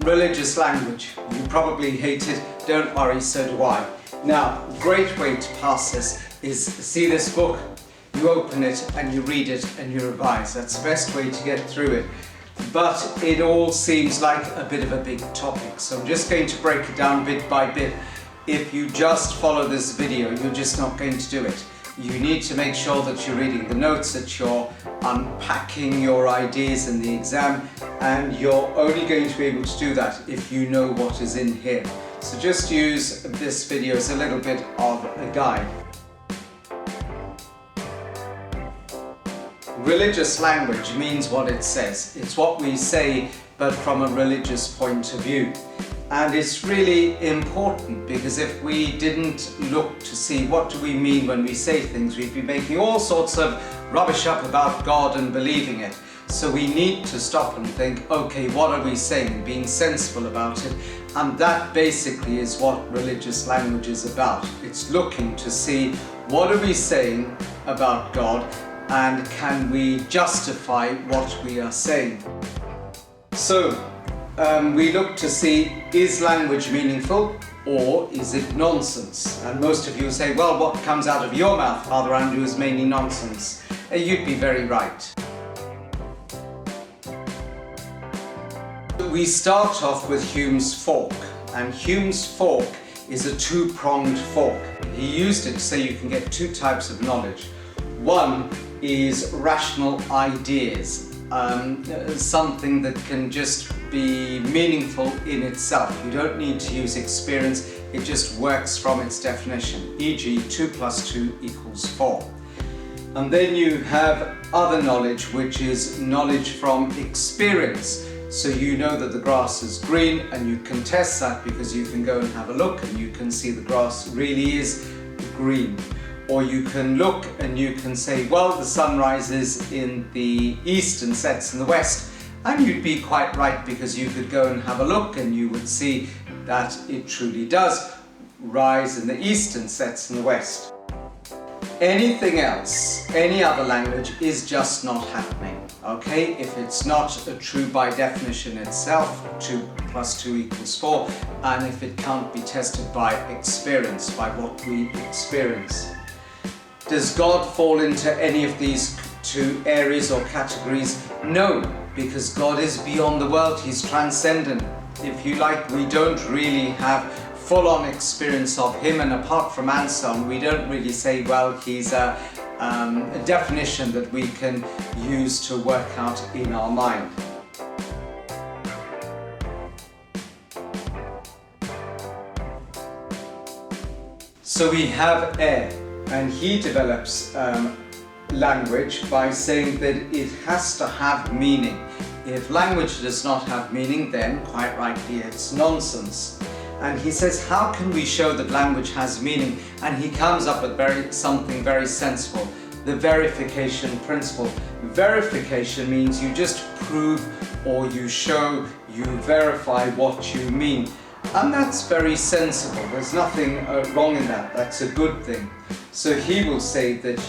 Religious language. You probably hate it, don't worry, so do I. Now, a great way to pass this is see this book, you open it and you read it and you revise. That's the best way to get through it. But it all seems like a bit of a big topic, so I'm just going to break it down bit by bit. If you just follow this video, you're just not going to do it. You need to make sure that you're reading the notes, that you're unpacking your ideas in the exam, and you're only going to be able to do that if you know what is in here. So just use this video as a little bit of a guide. Religious language means what it says. It's what we say, but from a religious point of view. And it's really important, because if we didn't look to see what do we mean when we say things, we'd be making all sorts of rubbish up about God and believing it. So we need to stop and think, okay, what are we saying, and being sensible about it. And that basically is what religious language is about. It's looking to see what are we saying about God, and can we justify what we are saying. So we look to see, is language meaningful or is it nonsense? And most of you say, well, what comes out of your mouth, Father Andrew, is mainly nonsense. You'd be very right. We start off with Hume's fork, and Hume's fork is a two-pronged fork. He used it to say you can get two types of knowledge. One is rational ideas. Something that can just be meaningful in itself. You don't need to use experience, it just works from its definition, e.g. 2 + 2 = 4. And then you have other knowledge, which is knowledge from experience. So you know that the grass is green, and you can test that because you can go and have a look and you can see the grass really is green. Or you can look and you can say, well, the sun rises in the east and sets in the west. And you'd be quite right, because you could go and have a look and you would see that it truly does rise in the east and sets in the west. Anything else, any other language, is just not happening. Okay, if it's not true by definition itself, 2 + 2 = 4, and if it can't be tested by experience, by what we experience. Does God fall into any of these two areas or categories? No, because God is beyond the world, He's transcendent. If you like, we don't really have full-on experience of Him, and apart from Anselm, we don't really say, well, He's a definition that we can use to work out in our mind. So we have Ayer, and he develops language by saying that it has to have meaning. If language does not have meaning, then quite rightly it's nonsense. And he says, how can we show that language has meaning? And he comes up with something very sensible, the verification principle. Verification means you just prove, or you show, you verify what you mean. And that's very sensible. There's nothing wrong in that. That's a good thing. So he will say that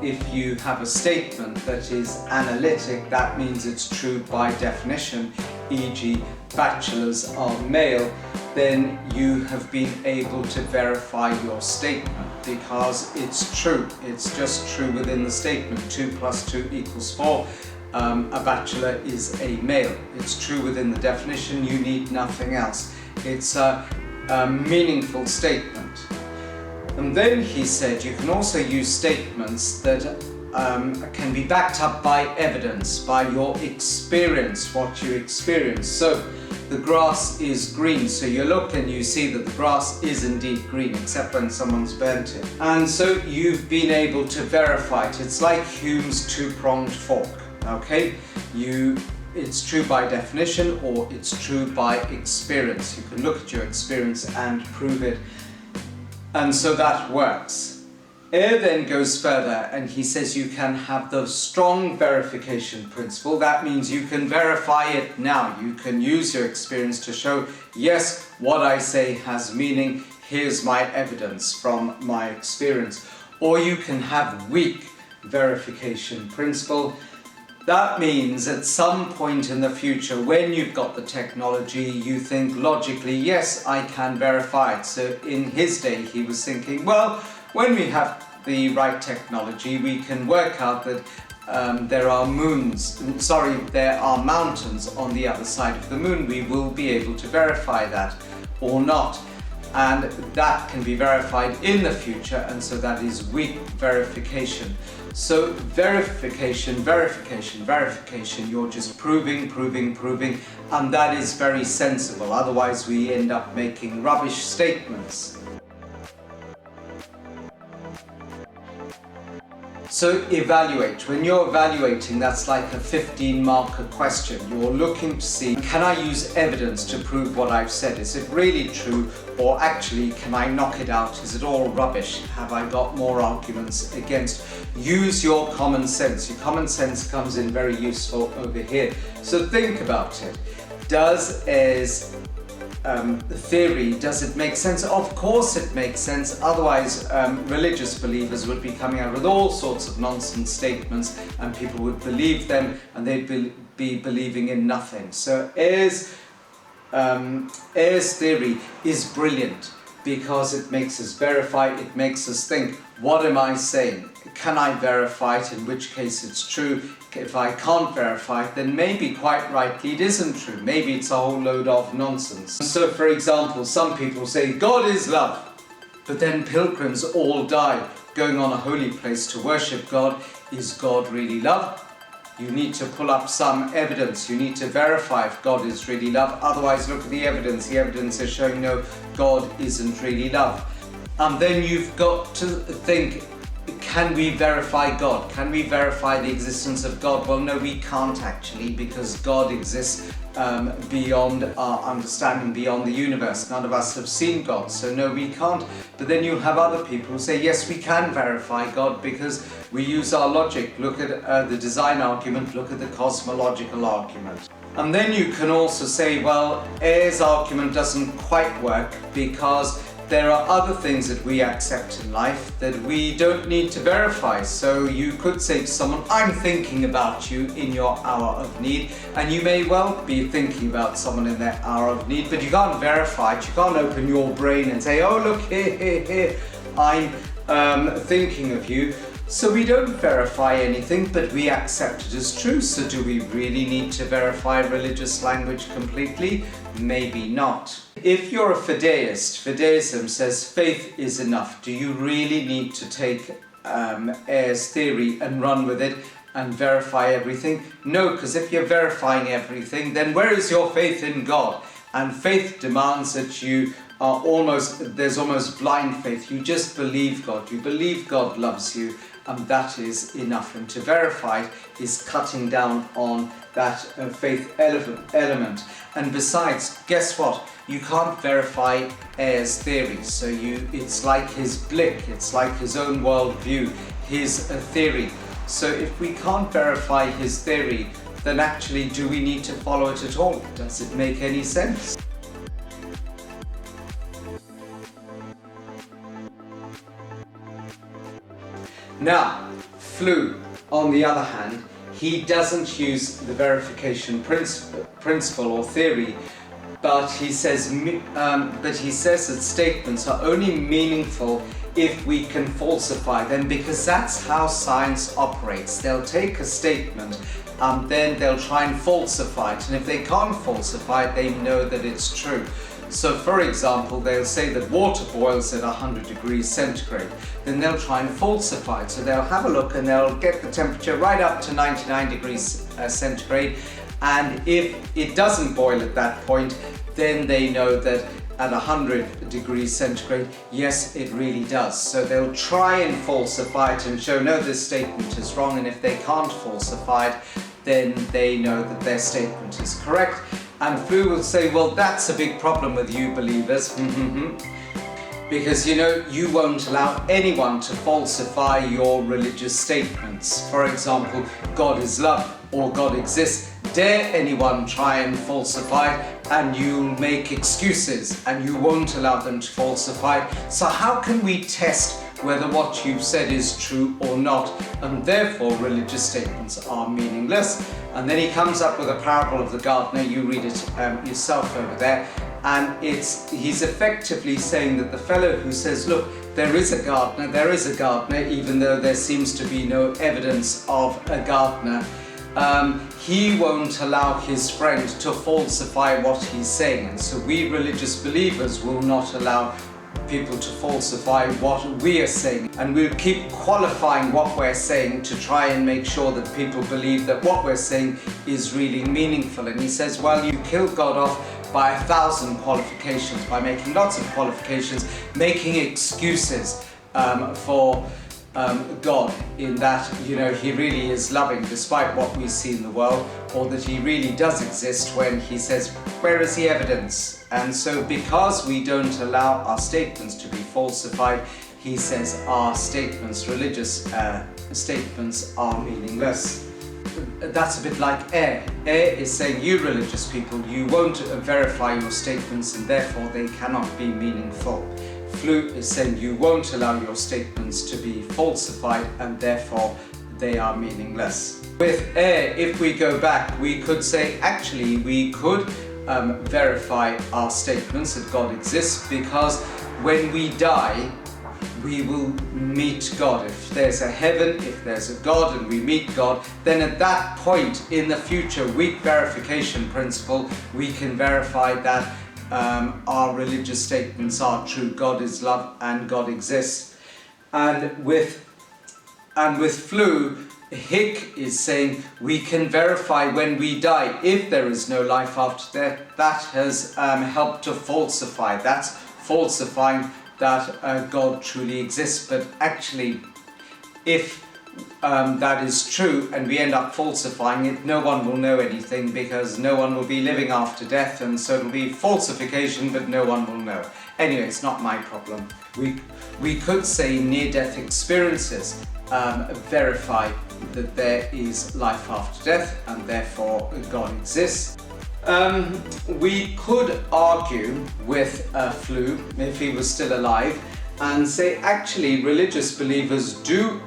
if you have a statement that is analytic, that means it's true by definition, e.g. bachelors are male, then you have been able to verify your statement because it's true. It's just true within the statement. 2 + 2 = 4. A bachelor is a male. It's true within the definition. You need nothing else. It's a meaningful statement. And then he said you can also use statements that can be backed up by evidence, by your experience, what you experience. So the grass is green, so you look and you see that the grass is indeed green, except when someone's burnt it. And so you've been able to verify it. It's like Hume's two-pronged fork, okay? It's true by definition, or it's true by experience. You can look at your experience and prove it. And so that works. Ayer then goes further and he says you can have the strong verification principle. That means you can verify it now. You can use your experience to show, yes, what I say has meaning. Here's my evidence from my experience. Or you can have weak verification principle. That means at some point in the future, when you've got the technology, you think logically, yes, I can verify it. So in his day, he was thinking, well, when we have the right technology, we can work out that there are mountains on the other side of the moon. We will be able to verify that or not. And that can be verified in the future, and so that is weak verification. So verification, you're just proving, and that is very sensible. Otherwise we end up making rubbish statements. So evaluate. When you're evaluating, that's like a 15-marker question. You're looking to see, can I use evidence to prove what I've said? Is it really true? Or actually, can I knock it out? Is it all rubbish? Have I got more arguments against? Use your common sense. Your common sense comes in very useful over here. So think about it. The theory, does it make sense? Of course it makes sense, otherwise religious believers would be coming out with all sorts of nonsense statements and people would believe them and they'd be believing in nothing. So Ayer's theory is brilliant because it makes us verify, it makes us think, what am I saying? Can I verify it, in which case it's true? If I can't verify it, then maybe quite rightly it isn't true. Maybe it's a whole load of nonsense. So for example, some people say God is love, but then pilgrims all die going on a holy place to worship God. Is God really love? You need to pull up some evidence. You need to verify if God is really love. Otherwise, look at the evidence. The evidence is showing no, God isn't really love. And then you've got to think, can we verify God? Can we verify the existence of God? Well, no, we can't actually, because God exists beyond our understanding, beyond the universe. None of us have seen God, so no, we can't. But then you have other people who say, yes, we can verify God because we use our logic. Look at the design argument, look at the cosmological argument. And then you can also say, well, Ayer's argument doesn't quite work because there are other things that we accept in life that we don't need to verify. So you could say to someone, I'm thinking about you in your hour of need, and you may well be thinking about someone in their hour of need, but you can't verify it. You can't open your brain and say, oh look, here, I'm thinking of you. So we don't verify anything, but we accept it as true. So do we really need to verify religious language completely? Maybe not. If you're a fideist, fideism says faith is enough. Do you really need to take Ayer's theory and run with it and verify everything? No, because if you're verifying everything, then where is your faith in God? And faith demands that you are there's almost blind faith. You just believe God. You believe God loves you, and that is enough. And to verify it is cutting down on that faith element. And besides, guess what? You can't verify Ayer's theory. So it's like his blick, it's like his own worldview, his theory. So if we can't verify his theory, then actually do we need to follow it at all? Does it make any sense? Now, Flew, on the other hand, he doesn't use the verification principle or theory, but he says that statements are only meaningful if we can falsify them, because that's how science operates. They'll take a statement and then they'll try and falsify it, and if they can't falsify it, they know that it's true. So for example, they'll say that water boils at 100 degrees centigrade. Then they'll try and falsify it. So they'll have a look and they'll get the temperature right up to 99 degrees centigrade. And if it doesn't boil at that point, then they know that at 100 degrees centigrade, yes, it really does. So they'll try and falsify it and show, no, this statement is wrong. And if they can't falsify it, then they know that their statement is correct. And Flew will say, well, that's a big problem with you believers. Because you won't allow anyone to falsify your religious statements. For example, God is love or God exists. Dare anyone try and falsify it, and you'll make excuses and you won't allow them to falsify it. So how can we test whether what you've said is true or not, and therefore religious statements are meaningless. And then he comes up with a parable of the gardener. You read it yourself over there, and he's effectively saying that the fellow who says, look, there is a gardener, even though there seems to be no evidence of a gardener, he won't allow his friend to falsify what he's saying. And so we religious believers will not allow people to falsify what we are saying, and we'll keep qualifying what we're saying to try and make sure that people believe that what we're saying is really meaningful. And he says, well, you kill God off by 1,000 qualifications, by making lots of qualifications, making excuses for God, in that, he really is loving despite what we see in the world, or that he really does exist, when he says, where is the evidence? And so because we don't allow our statements to be falsified, he says our statements, religious statements, are meaningless. That's a bit like Ayer. Ayer is saying, you religious people, you won't verify your statements and therefore they cannot be meaningful. Flew is saying you won't allow your statements to be falsified and therefore they are meaningless. With Ayer, if we go back, we could say actually we could verify our statements that God exists, because when we die we will meet God. If there's a heaven, if there's a God and we meet God, then at that point in the future, weak verification principle, we can verify that our religious statements are true. God is love and God exists. And with Flew, Hick is saying we can verify when we die if there is no life after death. That has helped to falsify. That's falsifying that God truly exists. But actually, if that is true and we end up falsifying it, no one will know anything, because no one will be living after death, and so it'll be falsification, but no one will know. Anyway, it's not my problem. We could say near-death experiences verify that there is life after death and therefore God exists. We could argue with Flew, if he was still alive, and say actually religious believers do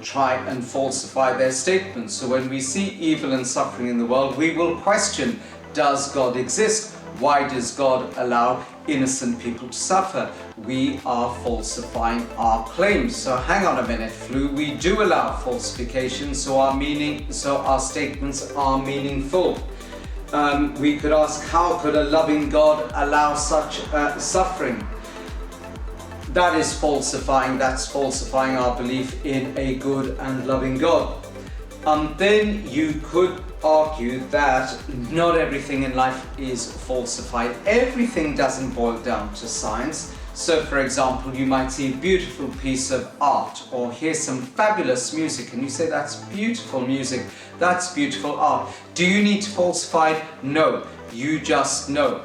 try and falsify their statements. So when we see evil and suffering in the world, we will question, does God exist? Why does God allow innocent people to suffer? We are falsifying our claims. So hang on a minute, Flew, we do allow falsification, so our statements are meaningful. We could ask, how could a loving God allow such suffering? That is falsifying. That's falsifying our belief in a good and loving God. Then you could argue that not everything in life is falsified. Everything doesn't boil down to science. So for example, you might see a beautiful piece of art or hear some fabulous music and you say, that's beautiful music, that's beautiful art. Do you need to falsify it? No, you just know.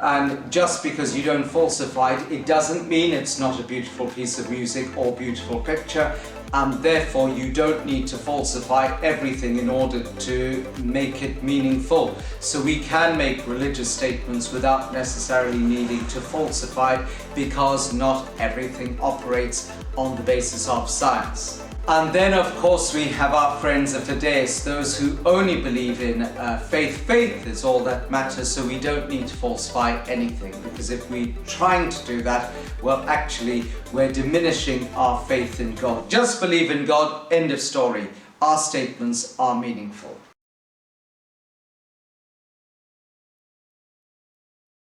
And just because you don't falsify it, it doesn't mean it's not a beautiful piece of music or beautiful picture, and therefore you don't need to falsify everything in order to make it meaningful. So we can make religious statements without necessarily needing to falsify it, because not everything operates on the basis of science. And then of course we have our friends of Fideis, those who only believe in faith. Faith is all that matters, so we don't need to falsify anything, because if we're trying to do that, well actually we're diminishing our faith in God. Just believe in God, end of story. Our statements are meaningful.